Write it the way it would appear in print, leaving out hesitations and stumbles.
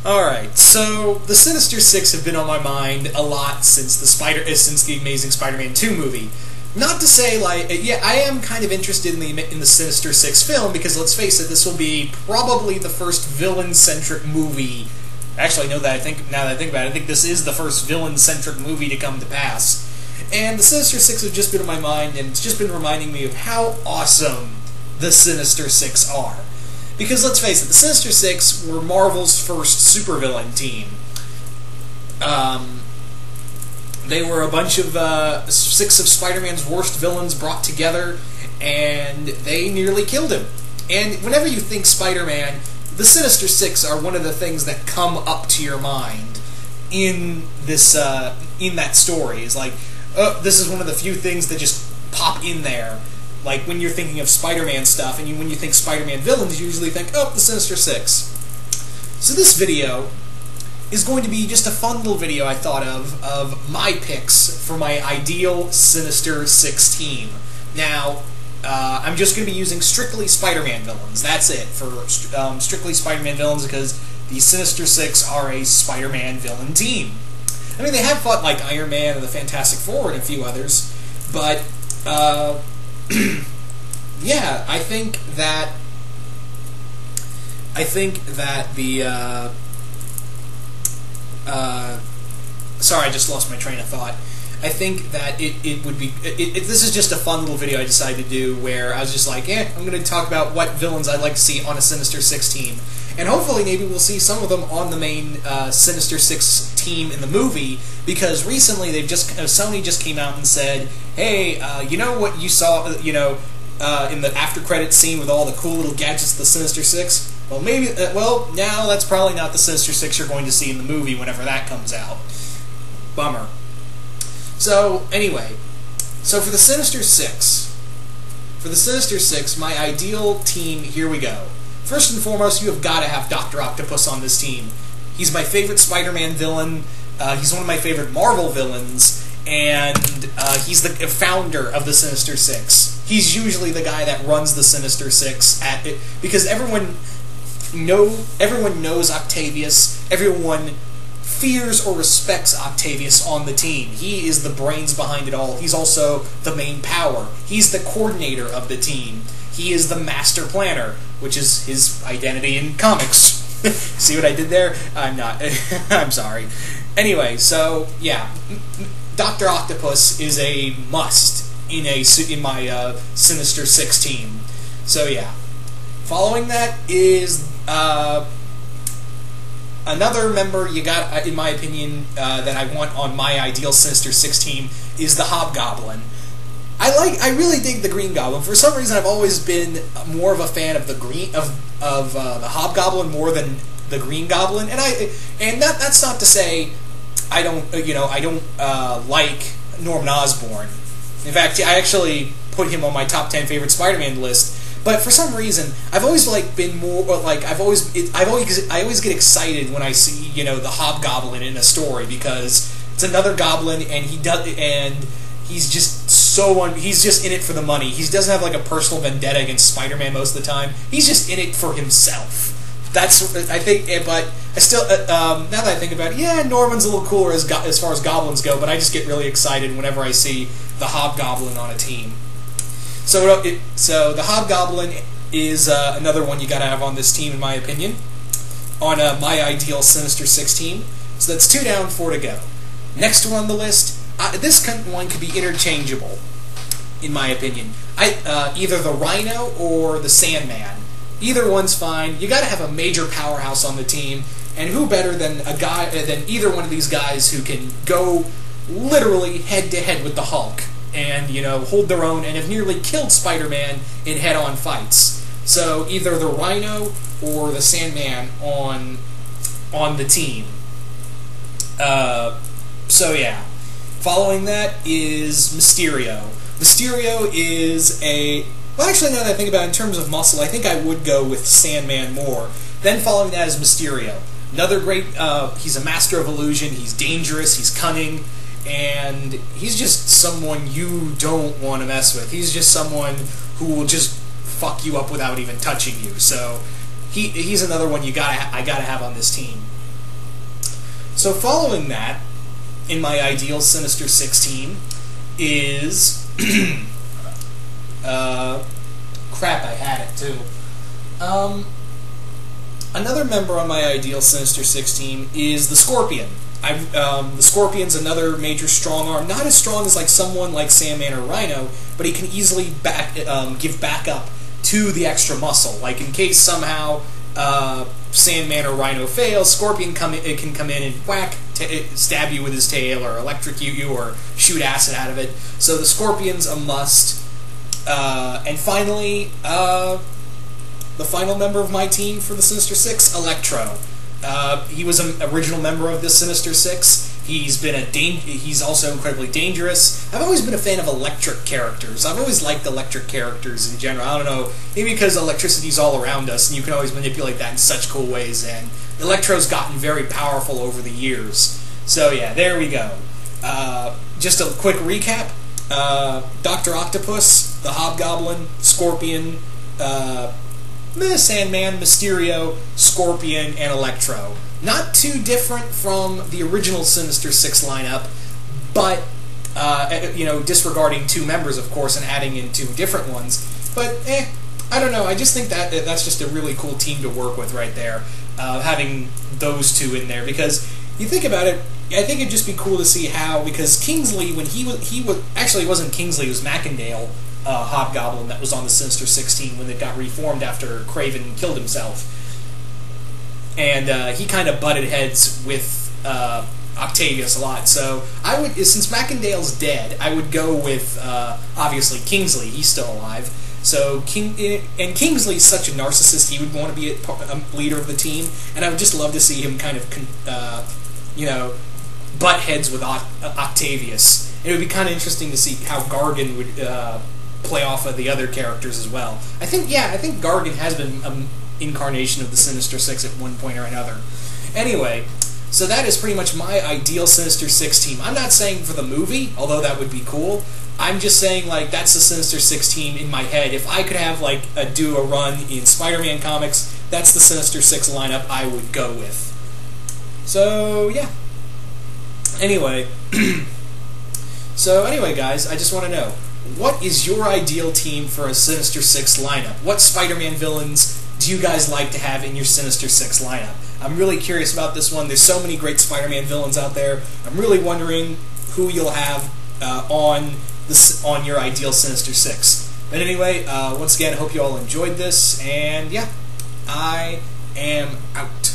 Alright, so the Sinister Six have been on my mind a lot since the Amazing Spider-Man 2 movie. Not to say, like, yeah, I am kind of interested in the Sinister Six film, because let's face it, this will be probably the first villain-centric movie. Actually, now that I think about it, I think this is the first villain-centric movie to come to pass. And the Sinister Six have just been on my mind, and it's just been reminding me of how awesome the Sinister Six are. Because let's face it, the Sinister Six were Marvel's first supervillain team. They were a bunch of six of Spider-Man's worst villains brought together, and they nearly killed him. And whenever you think Spider-Man, the Sinister Six are one of the things that come up to your mind in this in that story. It's like, this is one of the few things that just pop in there. Like, when you're thinking of Spider-Man stuff, and when you think Spider-Man villains, you usually think, oh, the Sinister Six. So this video is going to be just a fun little video I thought of my picks for my ideal Sinister Six team. Now, I'm just going to be using strictly Spider-Man villains. That's it, for strictly Spider-Man villains, because the Sinister Six are a Spider-Man villain team. I mean, they have fought, like, Iron Man and the Fantastic Four and a few others, but, yeah, I think that the, sorry, I just lost my train of thought. I think that it would be, this is just a fun little video I decided to do, where I was just like, I'm going to talk about what villains I'd like to see on a Sinister Six team. And hopefully maybe we'll see some of them on the main Sinister Six team in the movie, because recently Sony just came out and said, hey, you know what you saw, in the after-credits scene with all the cool little gadgets of the Sinister Six? Well, maybe, now that's probably not the Sinister Six you're going to see in the movie whenever that comes out. Bummer. So, anyway, for the Sinister Six, my ideal team, here we go. First and foremost, you have got to have Dr. Octopus on this team. He's my favorite Spider-Man villain, he's one of my favorite Marvel villains, and he's the founder of the Sinister Six. He's usually the guy that runs the Sinister Six because everyone knows Octavius, everyone fears or respects Octavius on the team. He is the brains behind it all. He's also the main power. He's the coordinator of the team. He is the master planner, which is his identity in comics. See what I did there? I'm not. I'm sorry. Anyway, so, yeah. Dr. Octopus is a must in my Sinister Six team. So, yeah. Following that is another member you got, in my opinion, that I want on my ideal Sinister Six team is the Hobgoblin. I really dig the Green Goblin. For some reason, I've always been more of a fan of the the Hobgoblin more than the Green Goblin, and that's not to say I don't like Norman Osborn. In fact, I actually put him on my top 10 favorite Spider-Man list. But for some reason, I've always been more like I always get excited when I see the Hobgoblin in a story, because it's another Goblin, and he's just in it for the money. He doesn't have like a personal vendetta against Spider-Man most of the time. He's just in it for himself. That's, I think, but I still, now that I think about it, yeah, Norman's a little cooler as far as goblins go, but I just get really excited whenever I see the Hobgoblin on a team. So the Hobgoblin is another one you gotta have on this team, in my opinion, on my ideal Sinister Six team. So that's 2 down, 4 to go. Next one on the list, this one could be interchangeable, in my opinion. Either the Rhino or the Sandman. Either one's fine. You gotta have a major powerhouse on the team, and who better than either one of these guys who can go literally head to head with the Hulk and hold their own and have nearly killed Spider-Man in head-on fights. So either the Rhino or the Sandman on the team. So yeah. Following that is Mysterio. Mysterio is well, actually, now that I think about it, in terms of muscle, I think I would go with Sandman more. Then following that is Mysterio. Another great, he's a master of illusion, he's dangerous, he's cunning, and he's just someone you don't want to mess with. He's just someone who will just fuck you up without even touching you. So he's another one I gotta have on this team. So following that, in my ideal Sinister Six team, is crap. I had it too. Another member on my ideal Sinister Six team is the Scorpion. The Scorpion's another major strong arm. Not as strong as like someone like Sandman or Rhino, but he can easily give backup to the extra muscle. Like in case somehow Sandman or Rhino fails, Scorpion can come in and whack, stab you with his tail, or electrocute you, or shoot acid out of it. So the Scorpion's a must. And finally, the final member of my team for the Sinister Six, Electro. He was an original member of the Sinister Six. He's also incredibly dangerous. I've always been a fan of electric characters. I've always liked electric characters in general. I don't know, maybe because electricity's all around us, and you can always manipulate that in such cool ways, and Electro's gotten very powerful over the years. So yeah, there we go. Just a quick recap. Dr. Octopus, the Hobgoblin, Scorpion, Sandman, Mysterio, Scorpion, and Electro. Not too different from the original Sinister Six lineup, but, disregarding two members, of course, and adding in two different ones. But, I don't know. I just think that's just a really cool team to work with right there, having those two in there. Because, you think about it, I think it'd just be cool to see how, because Kingsley, when he was actually, it wasn't Kingsley, it was Macendale, Hobgoblin that was on the Sinister 16 when it got reformed after Craven killed himself. And he kind of butted heads with Octavius a lot. So I would, since Macendale's dead, I would go with obviously Kingsley. He's still alive. So Kingsley's such a narcissist. He would want to be a leader of the team, and I would just love to see him kind of butt heads with Octavius. It would be kind of interesting to see how Gargan would play off of the other characters as well. I think Gargan has been an incarnation of the Sinister Six at one point or another. Anyway, so that is pretty much my ideal Sinister Six team. I'm not saying for the movie, although that would be cool. I'm just saying, like, that's the Sinister Six team in my head. If I could have, like, do a run in Spider-Man comics, that's the Sinister Six lineup I would go with. So, yeah. Anyway, guys, I just want to know, what is your ideal team for a Sinister Six lineup? What Spider-Man villains do you guys like to have in your Sinister Six lineup? I'm really curious about this one. There's so many great Spider-Man villains out there. I'm really wondering who you'll have on your ideal Sinister Six. But anyway, once again, I hope you all enjoyed this, and yeah, I am out.